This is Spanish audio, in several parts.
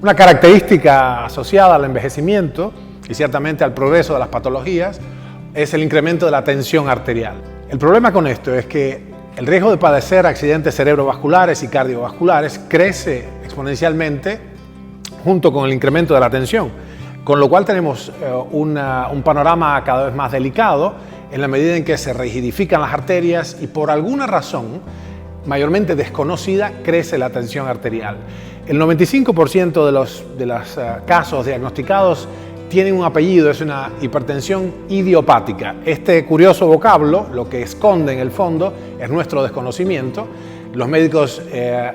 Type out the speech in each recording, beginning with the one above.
Una característica asociada al envejecimiento y ciertamente al progreso de las patologías es el incremento de la tensión arterial. El problema con esto es que el riesgo de padecer accidentes cerebrovasculares y cardiovasculares crece exponencialmente junto con el incremento de la tensión, con lo cual tenemos un panorama cada vez más delicado en la medida en que se rigidifican las arterias y por alguna razón, mayormente desconocida, crece la tensión arterial. El 95% de los casos diagnosticados tienen un apellido, es una hipertensión idiopática. Este curioso vocablo, lo que esconde en el fondo, es nuestro desconocimiento. Los médicos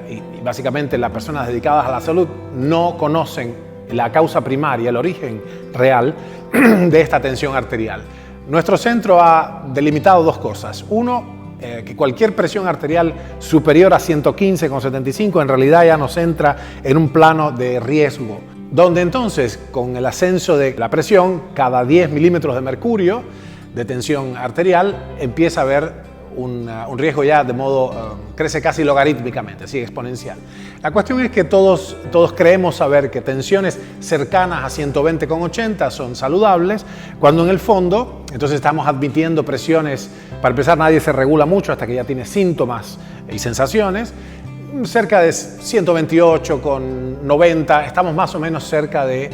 y básicamente las personas dedicadas a la salud no conocen la causa primaria, el origen real de esta tensión arterial. Nuestro centro ha delimitado dos cosas. Uno, que cualquier presión arterial superior a 115,75 en realidad ya nos entra en un plano de riesgo, donde entonces con el ascenso de la presión, cada 10 milímetros de mercurio de tensión arterial empieza a haber un riesgo ya de modo, crece casi logarítmicamente, así exponencial. La cuestión es que todos creemos saber que tensiones cercanas a 120,80 son saludables, cuando en el fondo, entonces estamos admitiendo presiones, para empezar nadie se regula mucho hasta que ya tiene síntomas y sensaciones, cerca de 128,90, estamos más o menos cerca de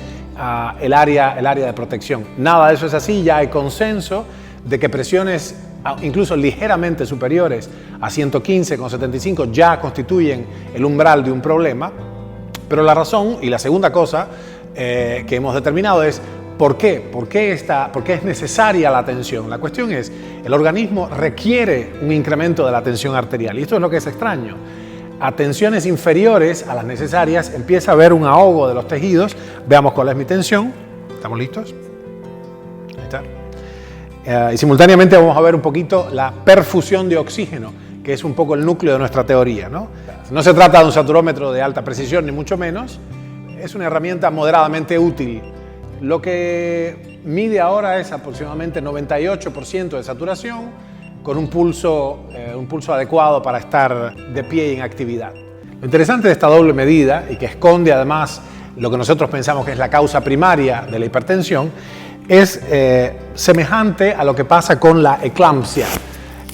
el área de protección. Nada de eso es así, ya hay consenso de que presiones incluso ligeramente superiores a 115,75 ya constituyen el umbral de un problema, pero la razón y la segunda cosa que hemos determinado es ¿por qué? ¿Por qué es necesaria la tensión? La cuestión es, el organismo requiere un incremento de la tensión arterial y esto es lo que es extraño. A tensiones inferiores a las necesarias empieza a haber un ahogo de los tejidos. Veamos cuál es mi tensión. ¿Estamos listos? Ahí está. Y simultáneamente vamos a ver un poquito la perfusión de oxígeno, que es un poco el núcleo de nuestra teoría, ¿no? No se trata de un saturómetro de alta precisión, ni mucho menos. Es una herramienta moderadamente útil. Lo que mide ahora es aproximadamente 98% de saturación, con un pulso adecuado para estar de pie y en actividad. Lo interesante de esta doble medida, y que esconde además lo que nosotros pensamos que es la causa primaria de la hipertensión, es semejante a lo que pasa con la eclampsia.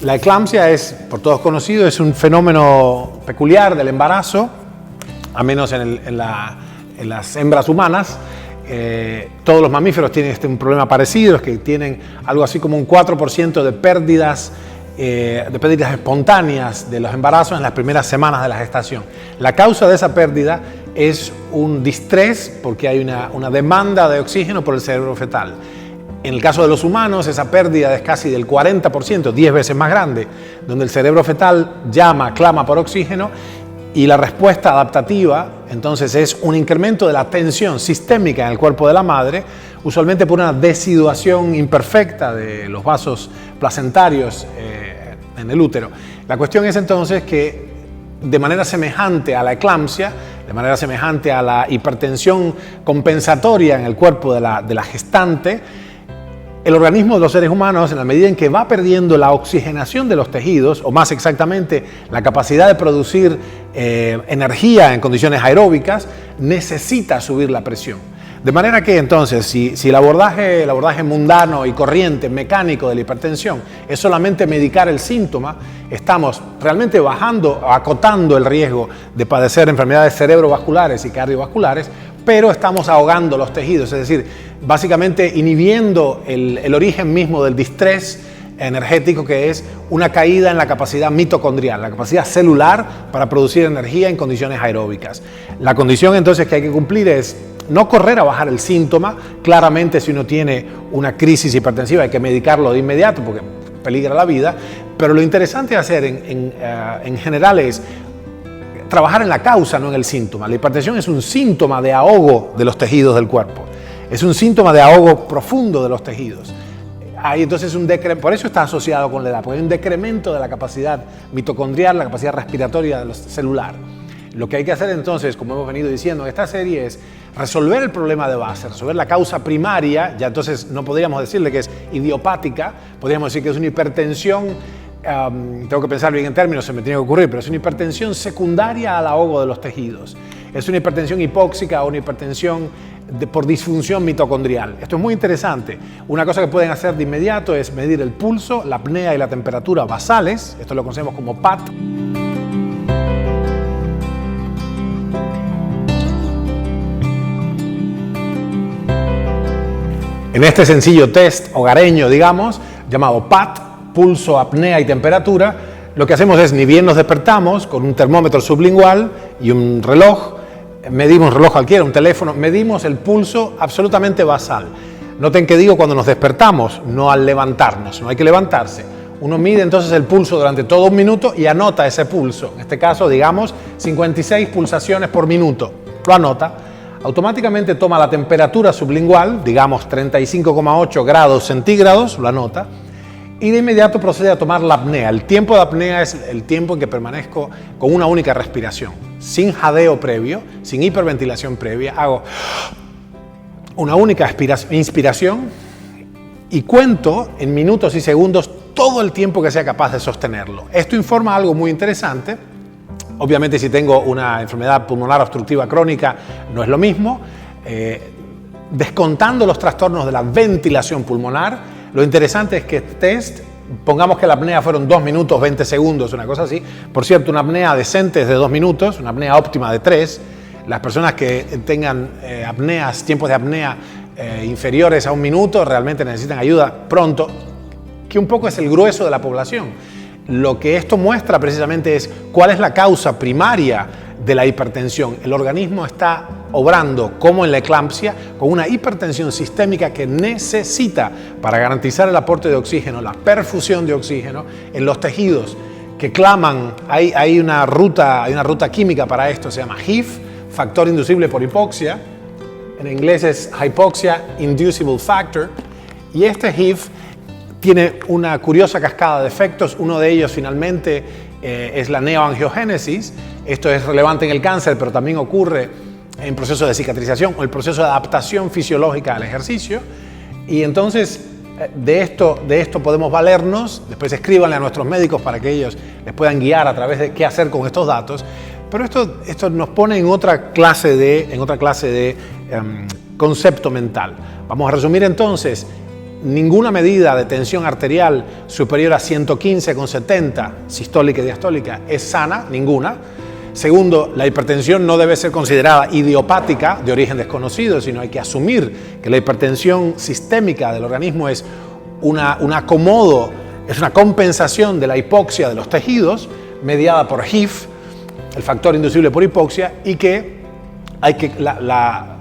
La eclampsia es, por todos conocido, es un fenómeno peculiar del embarazo, a menos en las hembras humanas. Todos los mamíferos tienen un problema parecido, es que tienen algo así como un 4% de pérdidas espontáneas de los embarazos en las primeras semanas de la gestación. La causa de esa pérdida es un distrés porque hay una demanda de oxígeno por el cerebro fetal. En el caso de los humanos, esa pérdida es casi del 40%, 10 veces más grande, donde el cerebro fetal clama por oxígeno y la respuesta adaptativa, entonces, es un incremento de la tensión sistémica en el cuerpo de la madre, usualmente por una desiduación imperfecta de los vasos placentarios en el útero. La cuestión es entonces que de manera semejante a la eclampsia, de manera semejante a la hipertensión compensatoria en el cuerpo de la gestante, el organismo de los seres humanos, en la medida en que va perdiendo la oxigenación de los tejidos, o más exactamente la capacidad de producir energía en condiciones aeróbicas, necesita subir la presión. De manera que entonces, si el abordaje mundano y corriente, mecánico de la hipertensión es solamente medicar el síntoma, estamos realmente acotando el riesgo de padecer enfermedades cerebrovasculares y cardiovasculares, pero estamos ahogando los tejidos, es decir, básicamente inhibiendo el origen mismo del distrés energético, que es una caída en la capacidad mitocondrial, la capacidad celular para producir energía en condiciones aeróbicas. La condición entonces que hay que cumplir es no correr a bajar el síntoma. Claramente, si uno tiene una crisis hipertensiva hay que medicarlo de inmediato porque peligra la vida, pero lo interesante de hacer en general es trabajar en la causa, no en el síntoma. La hipertensión es un síntoma de ahogo de los tejidos del cuerpo, es un síntoma de ahogo profundo de los tejidos. Hay entonces por eso está asociado con la edad, porque hay un decremento de la capacidad mitocondrial, la capacidad respiratoria celular. Lo que hay que hacer entonces, como hemos venido diciendo en esta serie, es resolver el problema de base, resolver la causa primaria. Ya entonces no podríamos decirle que es idiopática, podríamos decir que es una hipertensión, tengo que pensar bien en términos, se me tiene que ocurrir, pero es una hipertensión secundaria al ahogo de los tejidos. es una hipertensión hipóxica o una hipertensión por disfunción mitocondrial. Esto es muy interesante. Una cosa que pueden hacer de inmediato es medir el pulso, la apnea y la temperatura basales. Esto lo conocemos como PAT. En este sencillo test hogareño, digamos, llamado PAT, pulso, apnea y temperatura, lo que hacemos es, ni bien nos despertamos, con un termómetro sublingual y un reloj, medimos un reloj cualquiera, un teléfono, medimos el pulso absolutamente basal. Noten que digo cuando nos despertamos, no al levantarnos, no hay que levantarse. Uno mide entonces el pulso durante todo un minuto y anota ese pulso. En este caso, digamos, 56 pulsaciones por minuto. Lo anota. Automáticamente toma la temperatura sublingual, digamos 35,8 grados centígrados, lo anota, y de inmediato procede a tomar la apnea. El tiempo de apnea es el tiempo en que permanezco con una única respiración, sin jadeo previo, sin hiperventilación previa. Hago una única inspiración y cuento en minutos y segundos todo el tiempo que sea capaz de sostenerlo. Esto informa algo muy interesante. Obviamente, si tengo una enfermedad pulmonar obstructiva crónica, no es lo mismo. Descontando los trastornos de la ventilación pulmonar, lo interesante es que este test, pongamos que la apnea fueron 2 minutos 20 segundos, una cosa así. Por cierto, una apnea decente es de 2 minutos, una apnea óptima de 3. Las personas que tengan tiempos de apnea inferiores a 1 minuto, realmente necesitan ayuda pronto, que un poco es el grueso de la población. Lo que esto muestra precisamente es cuál es la causa primaria de la hipertensión. El organismo está obrando, como en la eclampsia, con una hipertensión sistémica que necesita, para garantizar el aporte de oxígeno, la perfusión de oxígeno en los tejidos que claman. Hay una ruta química para esto, se llama HIF, factor inducible por hipoxia. En inglés es Hypoxia Inducible Factor. Y este HIF tiene una curiosa cascada de efectos. Uno de ellos finalmente es la neoangiogénesis. Esto es relevante en el cáncer, pero también ocurre en procesos de cicatrización o el proceso de adaptación fisiológica al ejercicio. Y entonces de esto podemos valernos. Después escríbanle a nuestros médicos para que ellos les puedan guiar a través de qué hacer con estos datos. Pero esto nos pone en otra clase de concepto mental. Vamos a resumir entonces. Ninguna medida de tensión arterial superior a 115/70 sistólica y diastólica es sana, ninguna. Segundo, la hipertensión no debe ser considerada idiopática de origen desconocido, sino hay que asumir que la hipertensión sistémica del organismo es un acomodo, es una compensación de la hipoxia de los tejidos mediada por HIF, el factor inducible por hipoxia, y que la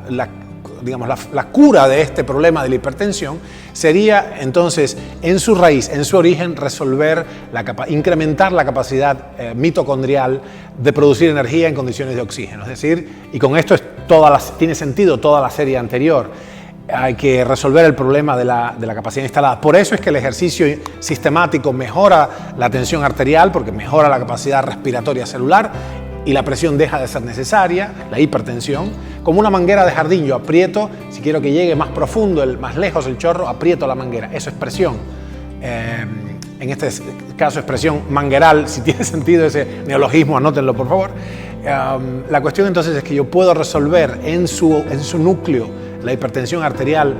cura de este problema de la hipertensión sería entonces, en su raíz, en su origen, incrementar la capacidad mitocondrial de producir energía en condiciones de oxígeno. Es decir, y con esto tiene sentido toda la serie anterior. Hay que resolver el problema de la capacidad instalada. Por eso es que el ejercicio sistemático mejora la tensión arterial, porque mejora la capacidad respiratoria celular y la presión deja de ser necesaria, la hipertensión. Como una manguera de jardín, yo aprieto, si quiero que llegue más profundo, más lejos el chorro, aprieto la manguera. Eso es presión. En este caso es presión mangueral, si tiene sentido ese neologismo, anótenlo por favor. La cuestión entonces es que yo puedo resolver en su núcleo la hipertensión arterial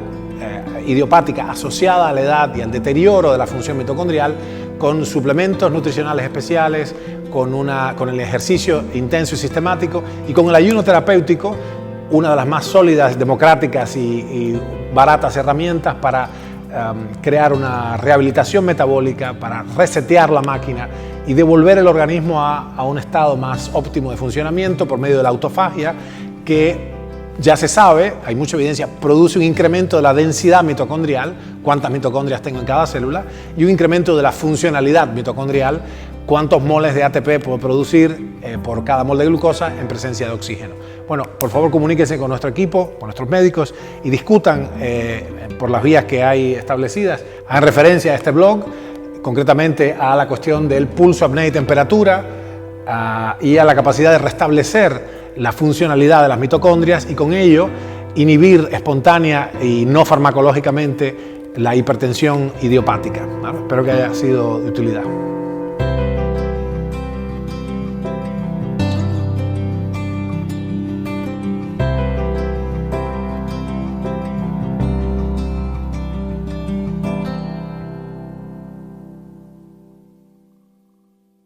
idiopática asociada a la edad y al deterioro de la función mitocondrial con suplementos nutricionales especiales, con el ejercicio intenso y sistemático y con el ayuno terapéutico, una de las más sólidas, democráticas y baratas herramientas para crear una rehabilitación metabólica, para resetear la máquina y devolver el organismo a un estado más óptimo de funcionamiento por medio de la autofagia, que ya se sabe, hay mucha evidencia, produce un incremento de la densidad mitocondrial, cuántas mitocondrias tengo en cada célula, y un incremento de la funcionalidad mitocondrial, cuántos moles de ATP puedo producir por cada mol de glucosa en presencia de oxígeno. Bueno, por favor comuníquense con nuestro equipo, con nuestros médicos y discutan por las vías que hay establecidas. Hagan referencia a este blog, concretamente a la cuestión del pulso, apnea y temperatura y a la capacidad de restablecer la funcionalidad de las mitocondrias y con ello inhibir espontánea y no farmacológicamente la hipertensión idiopática. ¿Vale? Espero que haya sido de utilidad.